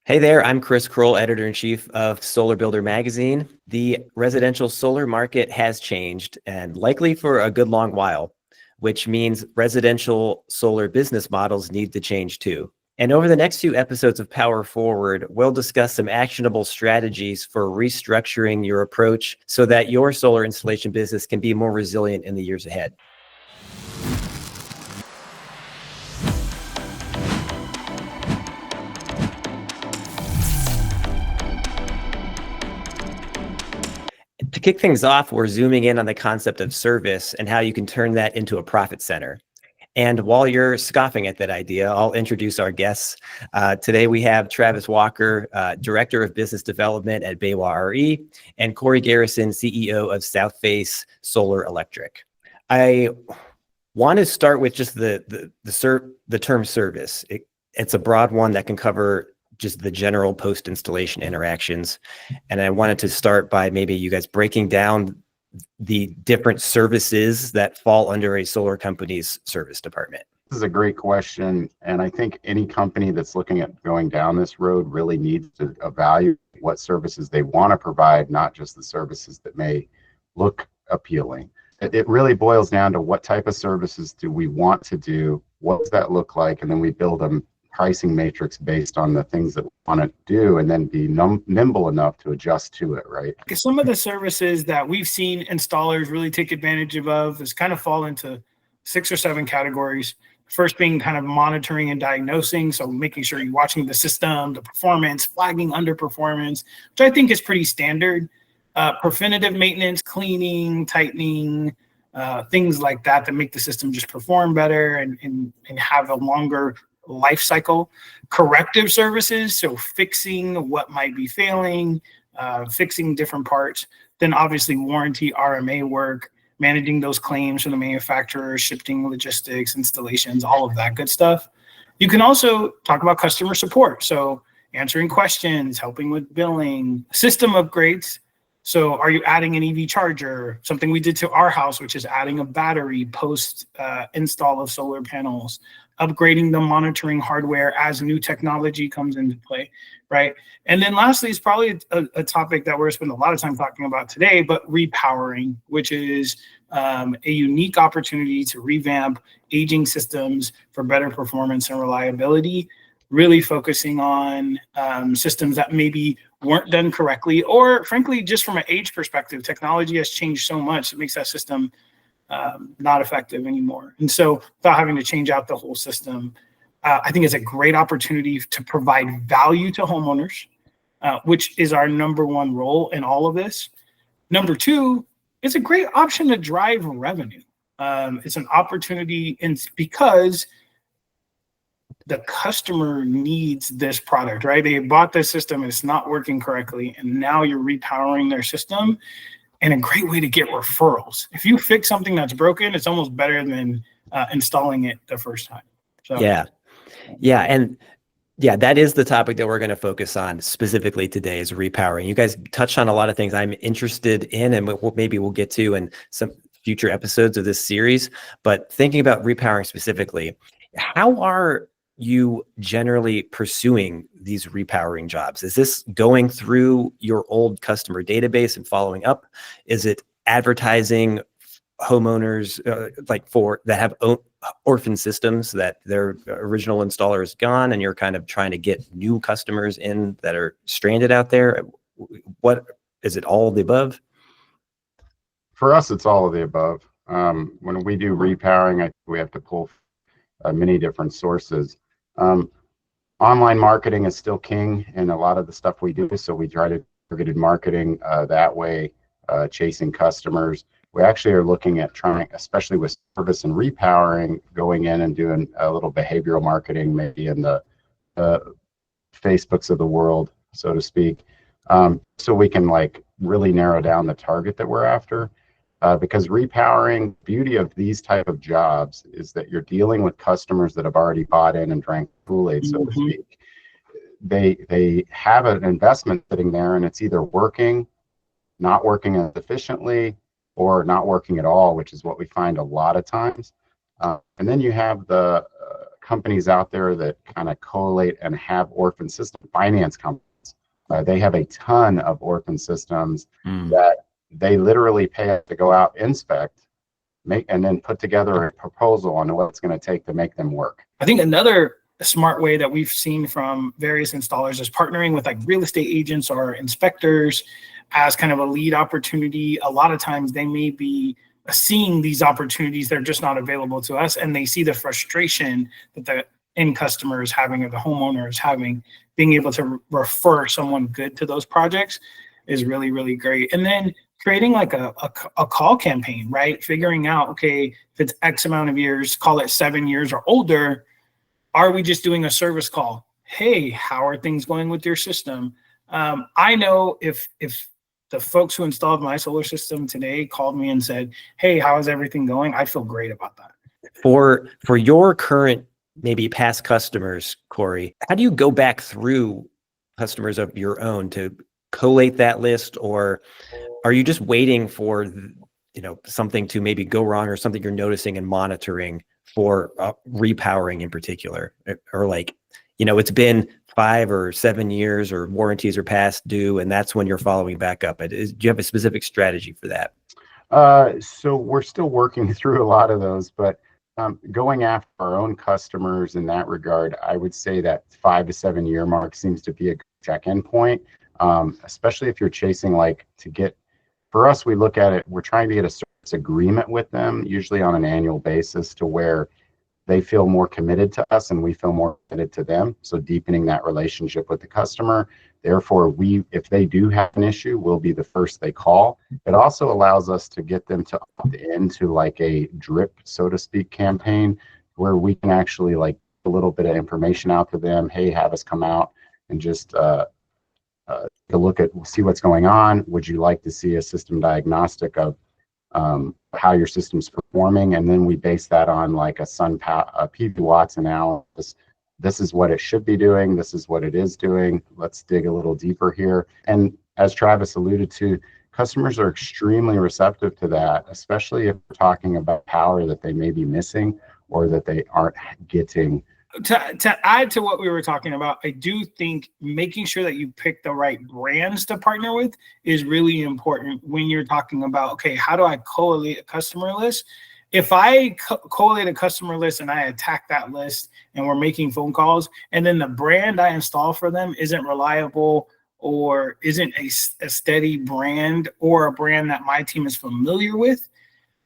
Hey there, I'm Chris Kroll, editor-in-chief of Solar Builder magazine. The residential solar market has changed, and likely for a good long while, which means residential solar business models need to change too. And over the next few episodes of Power Forward, we'll discuss some actionable strategies for restructuring your approach so that your solar installation business can be more resilient in the years ahead. To kick things off, we're zooming in on the concept of service and how you can turn that into a profit center. And while you're scoffing at that idea, I'll introduce our guests. Today we have Travis Walker, Director of Business Development at BayWa RE, and Corey Garrison, CEO of SouthFace Solar Electric. I want to start with just the term service. It's a broad one that can cover just the general post-installation interactions. And I wanted to start by maybe you guys breaking down the different services that fall under a solar company's service department. This is a great question. And I think any company that's looking at going down this road really needs to evaluate what services they want to provide, not just the services that may look appealing. It really boils down to what type of services do we want to do? What does that look like? And then we build a pricing matrix based on the things that we want to do, and then be nimble enough to adjust to it, right? Some of the services that we've seen installers really take advantage of is kind of fall into 6 or 7 categories. First being kind of monitoring and diagnosing, so making sure you're watching the system, the performance, flagging underperformance, which I think is pretty standard. Preventative maintenance, cleaning, tightening, things like that make the system just perform better and have a longer life cycle. Corrective services, so fixing what might be failing, fixing different parts. Then obviously warranty, RMA work, managing those claims from the manufacturer, shipping, logistics, installations, all of that good stuff. You can also talk about customer support, so answering questions, helping with billing, system upgrades. So are you adding an EV charger? Something we did to our house, which is adding a battery post install of solar panels, upgrading the monitoring hardware as new technology comes into play, right? And then lastly, is probably a topic that we're going to spend a lot of time talking about today, but repowering, which is a unique opportunity to revamp aging systems for better performance and reliability, really focusing on systems that maybe weren't done correctly, or frankly, just from an age perspective, technology has changed so much, it makes that system not effective anymore. And so without having to change out the whole system, I think it's a great opportunity to provide value to homeowners, which is our number one role in all of this. Number two, it's a great option to drive revenue. It's an opportunity, and because the customer needs this product, right? They bought this system, it's not working correctly, and now you're repowering their system. And a great way to get referrals. If you fix something that's broken, it's almost better than installing it the first time. So Yeah, and that is the topic that we're going to focus on specifically today, is repowering. You guys touched on a lot of things I'm interested in, and maybe we'll get to in some future episodes of this series. But thinking about repowering specifically, how are you generally pursuing these repowering jobs? Is this going through your old customer database and following up? Is it advertising homeowners that have orphan systems that their original installer is gone, and you're kind of trying to get new customers in that are stranded out there? What is it? All of the above? For us, it's all of the above. When we do repowering, we have to pull many different sources. Online marketing is still king in a lot of the stuff we do, so we try to targeted marketing that way, chasing customers. We actually are looking at trying, especially with service and repowering, going in and doing a little behavioral marketing, maybe in the Facebooks of the world, so to speak, so we can really narrow down the target that we're after. Because repowering, beauty of these type of jobs is that you're dealing with customers that have already bought in and drank Kool-Aid, so to speak. They have an investment sitting there, and it's either working, not working as efficiently, or not working at all, which is what we find a lot of times. And then you have the companies out there that kind of collate and have orphan system finance companies. They have a ton of orphan systems that they literally pay us to go out, inspect, and then put together a proposal on what it's going to take to make them work. I think another smart way that we've seen from various installers is partnering with like real estate agents or inspectors as kind of a lead opportunity. A lot of times they may be seeing these opportunities that are just not available to us, and they see the frustration that the end customer is having or the homeowner is having. Being able to refer someone good to those projects is really, really great. And then creating like a call campaign, right? Figuring out, okay, if it's X amount of years, call it 7 years or older, are we just doing a service call? Hey, how are things going with your system? I know if the folks who installed my solar system today called me and said, hey, how is everything going? I feel great about that. For your current, maybe past customers, Corey, how do you go back through customers of your own to collate that list? Or are you just waiting for, something to maybe go wrong or something you're noticing and monitoring for repowering in particular? Or like, it's been 5 or 7 years or warranties are past due, and that's when you're following back up. Do you have a specific strategy for that? So we're still working through a lot of those, but going after our own customers in that regard, I would say that 5 to 7 year mark seems to be a good check-in point, especially if you're chasing for us, we look at it, we're trying to get a service agreement with them, usually on an annual basis, to where they feel more committed to us and we feel more committed to them. So deepening that relationship with the customer. Therefore, if they do have an issue, we'll be the first they call. It also allows us to get them to opt into like a drip, so to speak, campaign where we can actually like a little bit of information out to them. Hey, have us come out and just to look at, see what's going on. Would you like to see a system diagnostic of how your system's performing? And then we base that on like a PV watts analysis. This is what it should be doing. This is what it is doing. Let's dig a little deeper here. And as Travis alluded to, customers are extremely receptive to that, especially if we're talking about power that they may be missing or that they aren't getting. To add to what we were talking about, I do think making sure that you pick the right brands to partner with is really important when you're talking about, okay, how do I collate a customer list? If I collate a customer list and I attack that list and we're making phone calls, and then the brand I install for them isn't reliable or isn't a steady brand or a brand that my team is familiar with,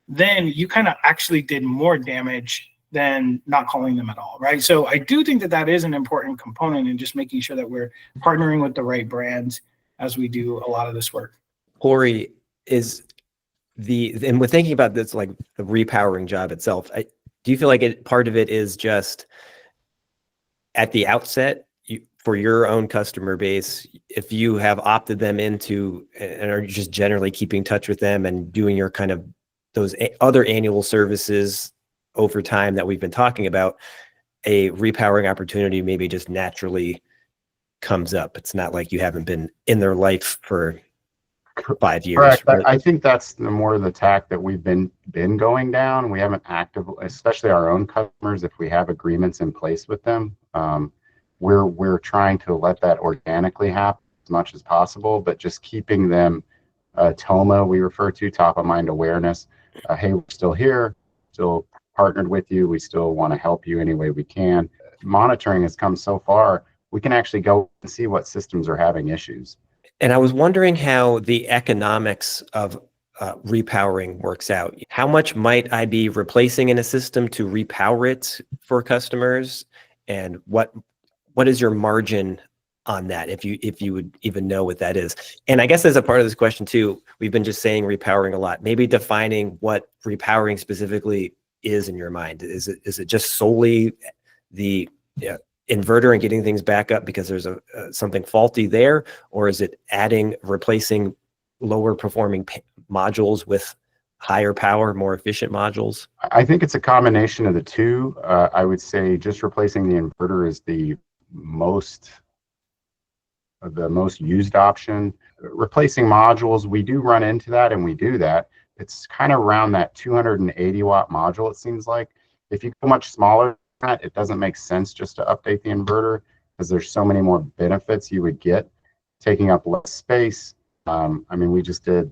then you kind of actually did more damage than not calling them at all, right? So I do think that that is an important component in just making sure that we're partnering with the right brands as we do a lot of this work. Corey, and we're thinking about this, like the repowering job itself, do you feel like part of it is just at the outset, for your own customer base, if you have opted them into and are just generally keeping in touch with them and doing your kind of those other annual services over time that we've been talking about, a repowering opportunity maybe just naturally comes up. It's not like you haven't been in their life for 5 years. Correct. I think that's more of the tack that we've been going down. We haven't actively, especially our own customers, if we have agreements in place with them, we're trying to let that organically happen as much as possible, but just keeping them TOMA, we refer to top of mind awareness. Hey, we're still here, still partnered with you. We still want to help you any way we can. Monitoring has come so far, we can actually go and see what systems are having issues. And I was wondering how the economics of repowering works out. How much might I be replacing in a system to repower it for customers? And what is your margin on that, if you would even know what that is? And I guess as a part of this question too, we've been just saying repowering a lot, maybe defining what repowering specifically is in your mind. Is it just solely the inverter and getting things back up because there's something faulty there, or is it replacing lower performing modules with higher power, more efficient modules? I think it's a combination of the two. I would say just replacing the inverter is the most used option. Replacing modules, we do run into that, and we do that. It's kind of around that 280 watt module, it seems like. If you go much smaller, that, it doesn't make sense just to update the inverter because there's so many more benefits you would get, taking up less space. I mean, we just did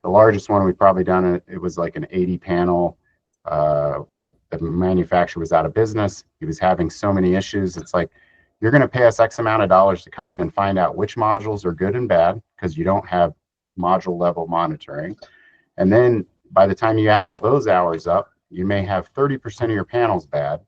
the largest one we've probably done. It was like an 80 panel. The manufacturer was out of business. He was having so many issues. It's like, you're going to pay us X amount of dollars to come and find out which modules are good and bad because you don't have module level monitoring. And then by the time you add those hours up, you may have 30% of your panels bad.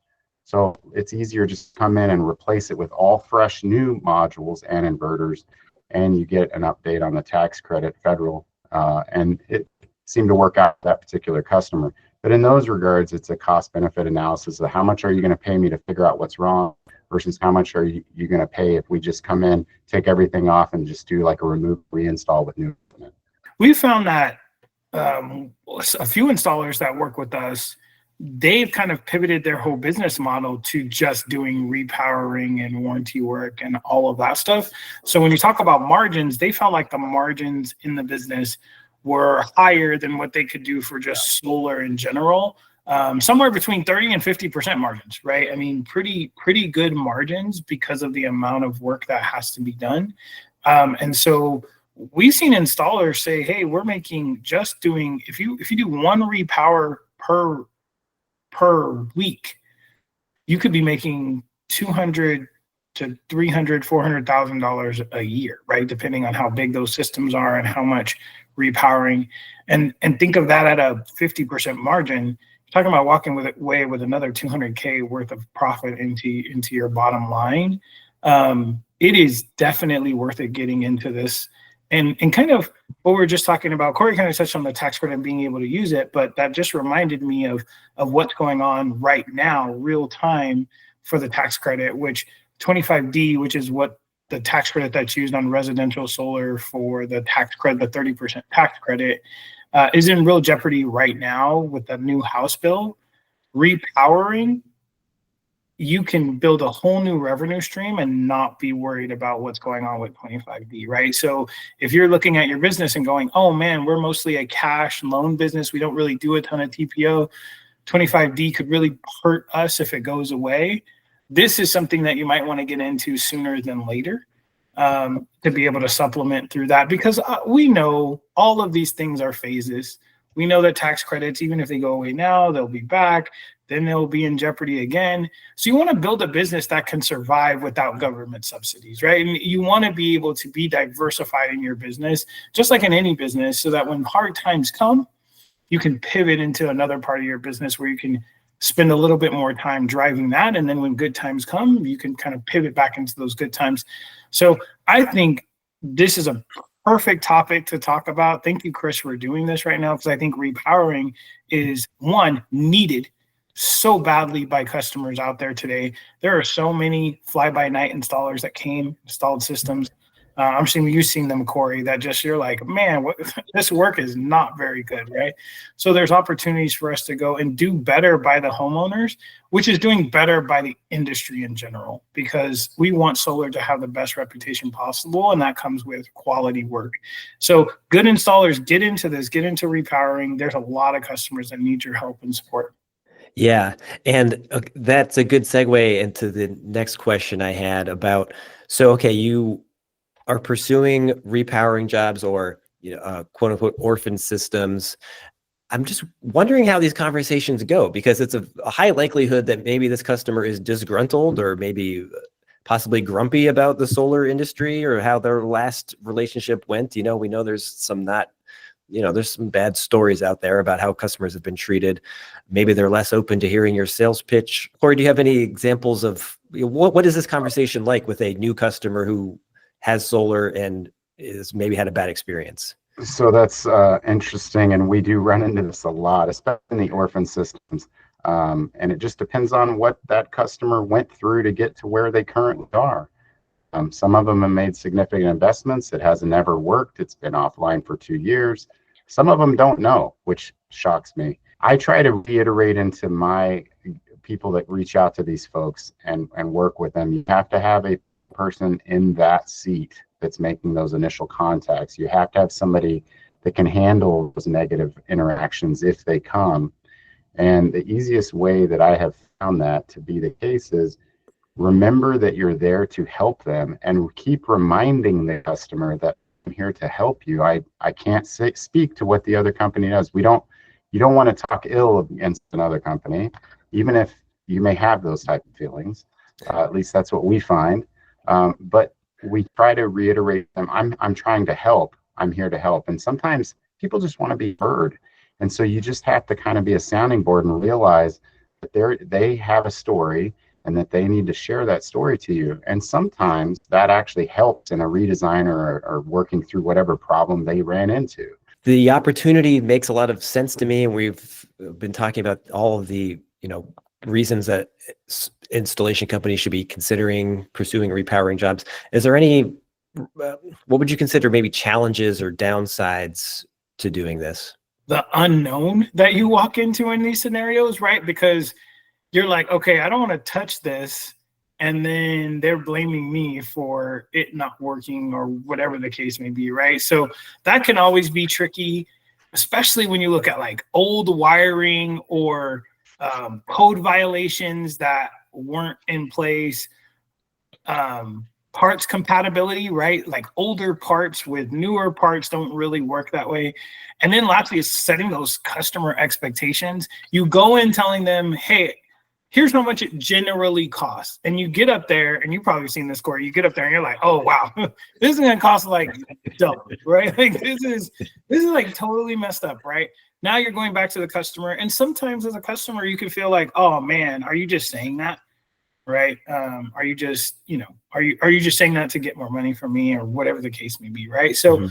So it's easier just to come in and replace it with all fresh new modules and inverters, and you get an update on the tax credit federal. And it seemed to work out for that particular customer. But in those regards, it's a cost benefit analysis of how much are you going to pay me to figure out what's wrong versus how much are you going to pay if we just come in, take everything off, and just do like a remove reinstall with new equipment. We found that a few installers that work with us, they've kind of pivoted their whole business model to just doing repowering and warranty work and all of that stuff. So when you talk about margins, they felt like the margins in the business were higher than what they could do for just solar in general. Somewhere between 30 and 50% margins, right? I mean, pretty good margins because of the amount of work that has to be done. And so we've seen installers say, hey, we're making just doing, if you do one repower per week, you could be making $200,000 to $300,000, $400,000 a year, right? Depending on how big those systems are and how much repowering. And think of that at a 50% margin. You're talking about walking away with another $200K worth of profit into your bottom line. It is definitely worth it getting into this. And kind of what we were just talking about, Corey kind of touched on the tax credit and being able to use it, but that just reminded me of what's going on right now, real time, for the tax credit, which 25D, which is what the tax credit that's used on residential solar for the tax credit, the 30% tax credit, is in real jeopardy right now with the new House bill. Repowering, you can build a whole new revenue stream and not be worried about what's going on with 25D, right? So if you're looking at your business and going, oh man, we're mostly a cash loan business, we don't really do a ton of TPO, 25D could really hurt us if it goes away. This is something that you might want to get into sooner than later, to be able to supplement through that, because we know all of these things are phases. We know that tax credits, even if they go away now, they'll be back, then they'll be in jeopardy again. So you want to build a business that can survive without government subsidies, right? And you want to be able to be diversified in your business, just like in any business, so that when hard times come, you can pivot into another part of your business where you can spend a little bit more time driving that. And then when good times come, you can kind of pivot back into those good times. So I think this is a perfect topic to talk about. Thank you, Chris, for doing this right now, because I think repowering is, one, needed so badly by customers out there today. There are so many fly-by-night installers that installed systems. I'm sure you've seen them, Corey, that just, you're like, man, this work is not very good, right? So there's opportunities for us to go and do better by the homeowners, which is doing better by the industry in general, because we want solar to have the best reputation possible, and that comes with quality work. So good installers, get into this, get into repowering. There's a lot of customers that need your help and support. Yeah, and that's a good segue into the next question I had about, so, okay, you are pursuing repowering jobs or, quote unquote, orphan systems. I'm just wondering how these conversations go, because it's a high likelihood that maybe this customer is disgruntled or maybe possibly grumpy about the solar industry or how their last relationship went. We know there's some there's some bad stories out there about how customers have been treated. Maybe they're less open to hearing your sales pitch. Corey, do you have any examples of what is this conversation like with a new customer who has solar and is maybe had a bad experience? So that's interesting, and we do run into this a lot, especially in the orphan systems. And it just depends on what that customer went through to get to where they currently are. Some of them have made significant investments. It hasn't ever worked. It's been offline for 2 years. Some of them don't know, which shocks me. I try to reiterate into my people that reach out to these folks and work with them. You have to have a person in that seat that's making those initial contacts. You have to have somebody that can handle those negative interactions if they come. And the easiest way that I have found that to be the case is remember that you're there to help them, and keep reminding the customer that I'm here to help you. I can't speak to what the other company does. You don't want to talk ill against another company, even if you may have those type of feelings. At least that's what we find. But we try to reiterate them. I'm trying to help. I'm here to help. And sometimes people just want to be heard. And so you just have to kind of be a sounding board and realize that they have a story, and that they need to share that story to you. And sometimes that actually helps in a redesign or working through whatever problem they ran into. The opportunity makes a lot of sense to me, and we've been talking about all of the reasons that installation companies should be considering pursuing repowering jobs. Is there any, what would you consider maybe challenges or downsides to doing this? The unknown that you walk into in these scenarios, right? Because you're like, okay, I don't want to touch this, and then they're blaming me for it not working or whatever the case may be, right? So that can always be tricky, especially when you look at like old wiring or code violations that weren't in place, parts compatibility, right? Like older parts with newer parts don't really work that way. And then lastly is setting those customer expectations. You go in telling them, hey, here's how much it generally costs. And you get up there, and you've probably seen this, Corey. You get up there and you're like, oh, wow, this is going to cost like double, right? Like this is like totally messed up, right? Now you're going back to the customer. And sometimes as a customer, you can feel like, oh man, are you just saying that? Right? Are you just, are you just saying that to get more money from me, or whatever the case may be, right? So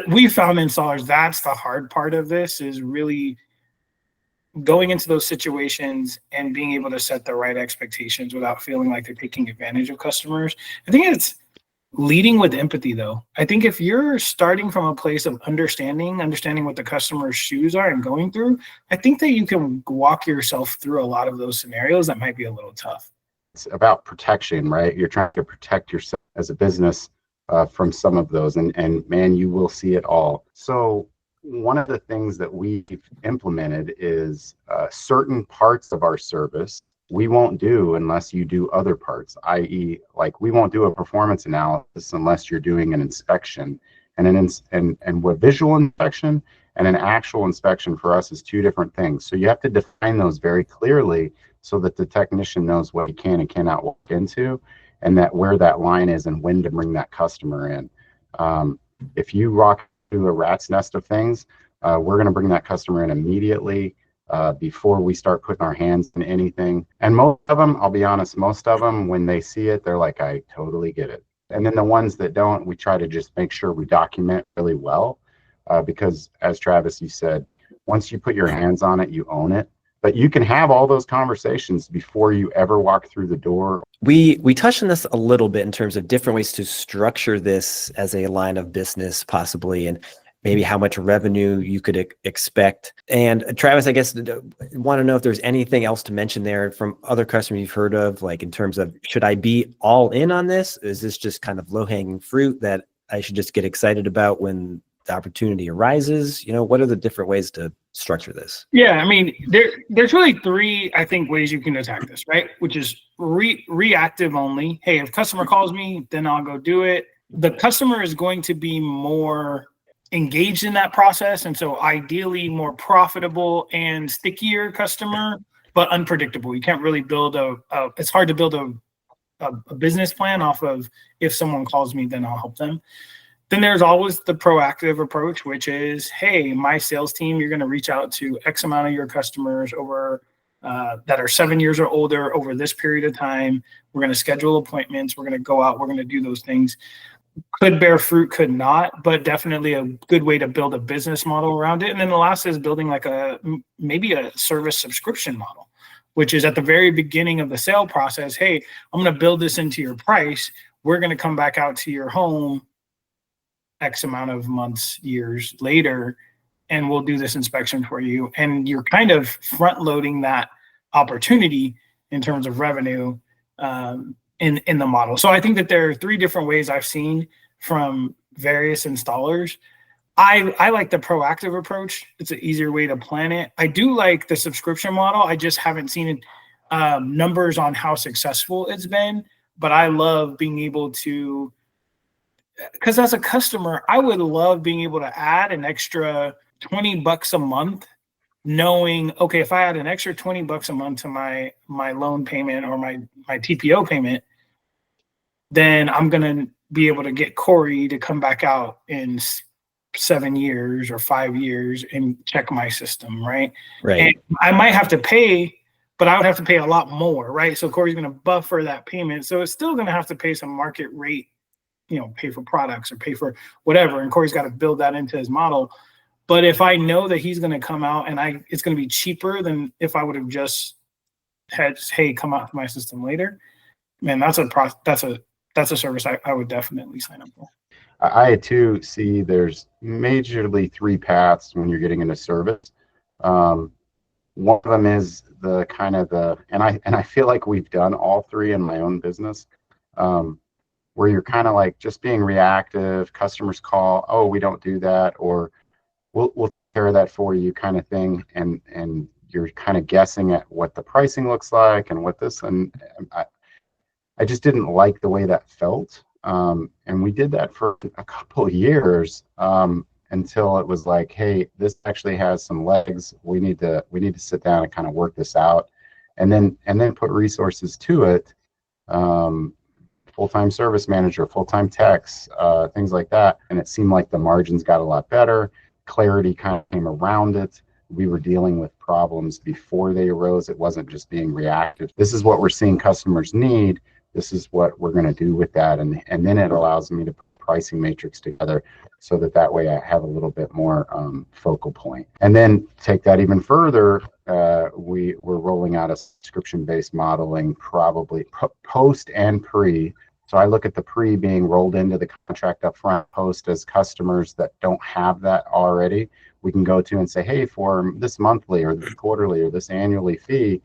we found installers, that's the hard part of this, is really going into those situations and being able to set the right expectations without feeling like they're taking advantage of customers. I think it's leading with empathy, though. I think if you're starting from a place of understanding what the customer's shoes are and going through, I think that you can walk yourself through a lot of those scenarios that might be a little tough. It's about protection, right? You're trying to protect yourself as a business from some of those, and man, you will see it all. So one of the things that we've implemented is certain parts of our service we won't do unless you do other parts, i.e. like we won't do a performance analysis unless you're doing an inspection. And what visual inspection and an actual inspection for us is two different things. So you have to define those very clearly so that the technician knows what he can and cannot walk into, and that where that line is and when to bring that customer in. If you walk through a rat's nest of things, we're going to bring that customer in immediately before we start putting our hands in anything. And most of them, I'll be honest, when they see it, they're like, I totally get it. And then the ones that don't, we try to just make sure we document really well, because as Travis, you said, once you put your hands on it, you own it. But you can have all those conversations before you ever walk through the door. We touched on this a little bit in terms of different ways to structure this as a line of business, possibly, and maybe how much revenue you could expect. And Travis, I guess, want to know if there's anything else to mention there from other customers you've heard of, like in terms of, should I be all in on this? Is this just kind of low-hanging fruit that I should just get excited about when the opportunity arises? What are the different ways to structure this? Yeah, I mean, there's really three, I think, ways you can attack this, right? Which is reactive only. Hey, if customer calls me, then I'll go do it. The customer is going to be more engaged in that process, and so ideally more profitable and stickier customer, but unpredictable. You can't really build it's hard to build a business plan off of, if someone calls me, then I'll help them. Then there's always the proactive approach, which is, hey, my sales team, you're going to reach out to X amount of your customers over that are 7 years or older over this period of time. We're going to schedule appointments. We're going to go out. We're going to do those things. Could bear fruit, could not, but definitely a good way to build a business model around it. And then the last is building like maybe a service subscription model, which is at the very beginning of the sale process. Hey, I'm going to build this into your price. We're going to come back out to your home X amount of months, years later, and we'll do this inspection for you. And you're kind of front loading that opportunity in terms of revenue in the model. So I think that there are three different ways I've seen from various installers. I like the proactive approach. It's an easier way to plan it. I do like the subscription model. I just haven't seen numbers on how successful it's been, but I love being able to, because as a customer, I would love being able to add an extra $20 a month, knowing, okay, if I add an extra $20 a month to my loan payment or my TPO payment, then I'm going to be able to get Corey to come back out in 7 years or 5 years and check my system, right? Right. And I might have to pay, but I would have to pay a lot more, right? So Corey's going to buffer that payment. So it's still going to have to pay some market rate, pay for products or pay for whatever. And Corey's got to build that into his model. But if I know that he's going to come out and it's going to be cheaper than if I would have just had, hey, come out to my system later, man, that's a service I would definitely sign up for. I too see there's majorly 3 paths when you're getting into service. One of them is the kind of and I feel like we've done all 3 in my own business, where you're kind of like just being reactive. Customers call, oh, we don't do that, or we'll take care of that for you, kind of thing, and you're kind of guessing at what the pricing looks like and what this, and I just didn't like the way that felt. And we did that for a couple of years, until it was like, hey, this actually has some legs. We need to sit down and kind of work this out, and then put resources to it. Full-time service manager, full-time techs, things like that. And it seemed like the margins got a lot better. Clarity kind of came around it. We were dealing with problems before they arose. It wasn't just being reactive. This is what we're seeing customers need. This is what we're going to do with that. And then it allows me to put a pricing matrix together so that way I have a little bit more focal point. And then take that even further, we're rolling out a subscription-based modeling, probably post and pre. So I look at the pre being rolled into the contract up front, post as customers that don't have that already, we can go to and say, hey, for this monthly or this quarterly or this annually fee,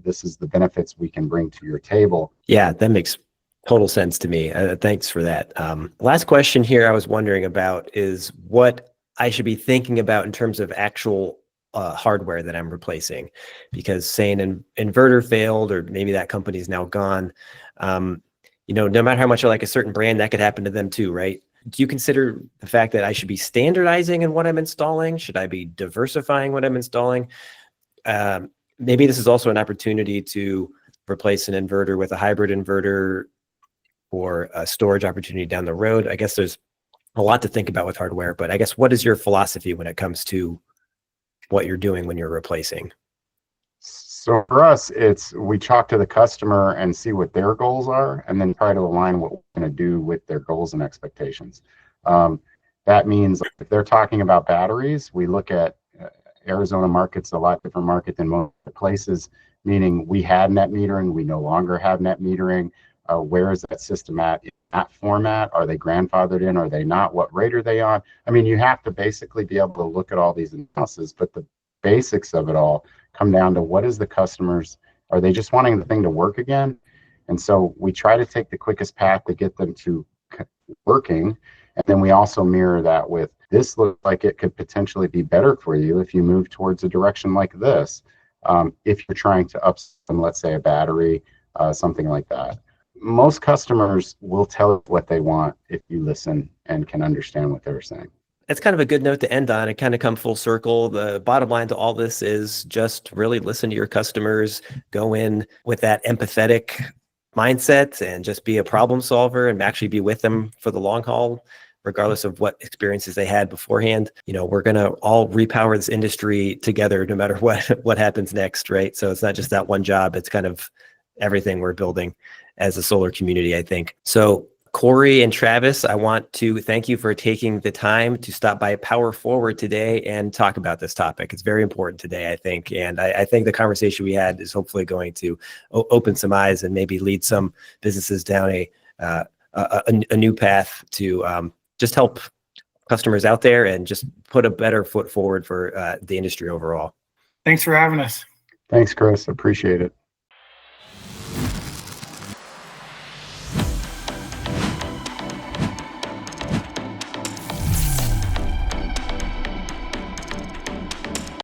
this is the benefits we can bring to your table. Yeah, that makes total sense to me. Thanks for that. Last question here I was wondering about is what I should be thinking about in terms of actual hardware that I'm replacing, because say an inverter failed or maybe that company's now gone, no matter how much I like a certain brand, that could happen to them too, right? Do you consider the fact that I should be standardizing in what I'm installing? Should I be diversifying what I'm installing? Maybe this is also an opportunity to replace an inverter with a hybrid inverter or a storage opportunity down the road. I guess there's a lot to think about with hardware, but I guess what is your philosophy when it comes to what you're doing when you're replacing? So for us, we talk to the customer and see what their goals are, and then try to align what we're going to do with their goals and expectations. That means if they're talking about batteries, we look at Arizona market's a lot different market than most places, meaning we had net metering, we no longer have net metering. Where is that system at in that format? Are they grandfathered in? Are they not? What rate are they on? I mean, you have to basically be able to look at all these analyses, but the basics of it all come down to what is the customers, are they just wanting the thing to work again? And so we try to take the quickest path to get them to working. And then we also mirror that with, this looks like it could potentially be better for you if you move towards a direction like this. If you're trying to up some, let's say a battery, something like that. Most customers will tell you what they want if you listen and can understand what they're saying. That's kind of a good note to end on. It kind of come full circle. The bottom line to all this is just really listen to your customers, go in with that empathetic mindset and just be a problem solver and actually be with them for the long haul, regardless of what experiences they had beforehand. We're going to all repower this industry together, no matter what happens next, right? So it's not just that one job. It's kind of everything we're building as a solar community, I think. So Corey and Travis, I want to thank you for taking the time to stop by Power Forward today and talk about this topic. It's very important today, I think. And I think the conversation we had is hopefully going to open some eyes and maybe lead some businesses down a new path to just help customers out there and just put a better foot forward for the industry overall. Thanks for having us. Thanks, Chris. Appreciate it.